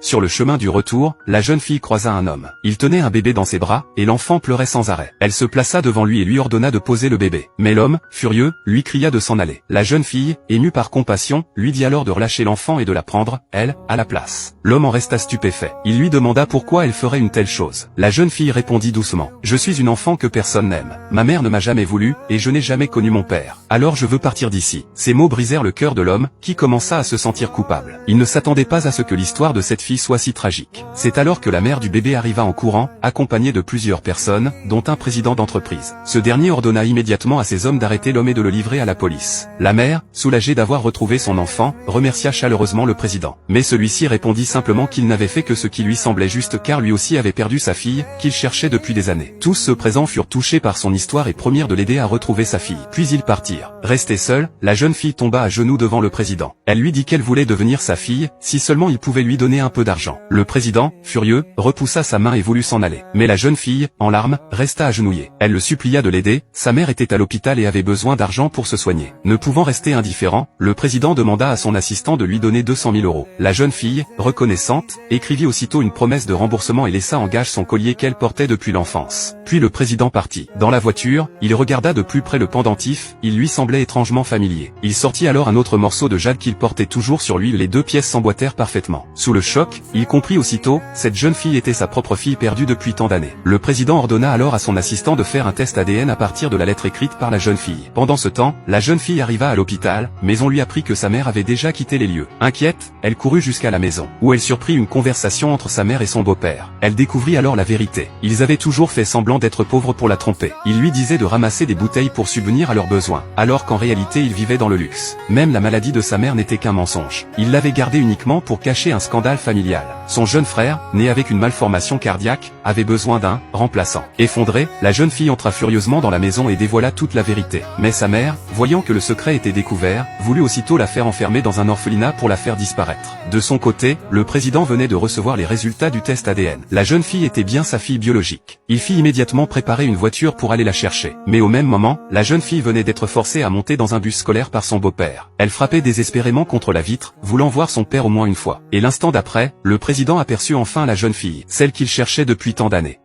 Sur le chemin du retour, la jeune fille croisa un homme. Il tenait un bébé dans ses bras, et l'enfant pleurait sans arrêt. Elle se plaça devant lui et lui ordonna de poser le bébé. Mais l'homme, furieux, lui cria de s'en aller. La jeune fille, émue par compassion, lui dit alors de relâcher l'enfant et de la prendre, elle, à la place. L'homme en resta stupéfait. Il lui demanda pourquoi elle ferait une telle chose. La jeune fille répondit doucement. « Je suis une enfant que personne n'aime. Ma mère ne m'a jamais voulu, et je n'ai jamais connu mon père. Alors je veux partir d'ici. » Ces mots brisèrent le cœur de l'homme, qui commença à se sentir coupable. Il ne s'attendait pas à ce que l'histoire de cette fille soit si tragique. C'est alors que la mère du bébé arriva en courant, accompagnée de plusieurs personnes, dont un président d'entreprise. Ce dernier ordonna immédiatement à ses hommes d'arrêter l'homme et de le livrer à la police. La mère, soulagée d'avoir retrouvé son enfant, remercia chaleureusement le président. Mais celui-ci répondit simplement qu'il n'avait fait que ce qui lui semblait juste car lui aussi avait perdu sa fille, qu'il cherchait depuis des années. Tous ceux présents furent touchés par son histoire et promirent de l'aider à retrouver sa fille. Puis ils partirent. Restée seule, la jeune fille tomba à genoux devant le président. Elle lui dit qu'elle voulait devenir sa fille, si seulement il pouvait lui donner un peu d'argent. Le président, furieux, repoussa sa main et voulut s'en aller. Mais la jeune fille, en larmes, resta agenouillée. Elle le supplia de l'aider, sa mère était à l'hôpital et avait besoin d'argent pour se soigner. Ne pouvant rester indifférent, le président demanda à son assistant de lui donner 200 000 €. La jeune fille, reconnaissante, écrivit aussitôt une promesse de remboursement et laissa en gage son collier qu'elle portait depuis l'enfance. Puis le président partit. Dans la voiture, il regarda de plus près le pendentif, il lui semblait étrangement familier. Il sortit alors un autre morceau de jade qu'il portait toujours sur lui, les deux pièces s'emboîtèrent parfaitement. Sous le choc, il comprit aussitôt, cette jeune fille était sa propre fille perdue depuis tant d'années. Le président ordonna alors à son assistant de faire un test ADN à partir de la lettre écrite par la jeune fille. Pendant ce temps, la jeune fille arriva à l'hôpital, mais on lui apprit que sa mère avait déjà quitté les lieux. Inquiète, elle courut jusqu'à la maison, où elle surprit une conversation entre sa mère et son beau-père. Elle découvrit alors la vérité. Ils avaient toujours fait semblant d'être pauvres pour la tromper. Ils lui disaient de ramasser des bouteilles pour subvenir à leurs besoins, alors qu'en réalité ils vivaient dans le luxe. Même la maladie de sa mère n'était qu'un mensonge. Il l'avait gardée uniquement pour cacher un scandale familial. Son jeune frère, né avec une malformation cardiaque, avait besoin d'un remplaçant. Effondrée, la jeune fille entra furieusement dans la maison et dévoila toute la vérité. Mais sa mère, voyant que le secret était découvert, voulut aussitôt la faire enfermer dans un orphelinat pour la faire disparaître. De son côté, le président venait de recevoir les résultats du test ADN. La jeune fille était bien sa fille biologique. Il fit immédiatement préparer une voiture pour aller la chercher. Mais au même moment, la jeune fille venait d'être forcée à monter dans un bus scolaire par son beau-père. Elle frappait désespérément contre la vitre, voulant voir son père au moins une fois. Et l'instant d'après, le président aperçut enfin la jeune fille, celle qu'il cherchait depuis tant d'années.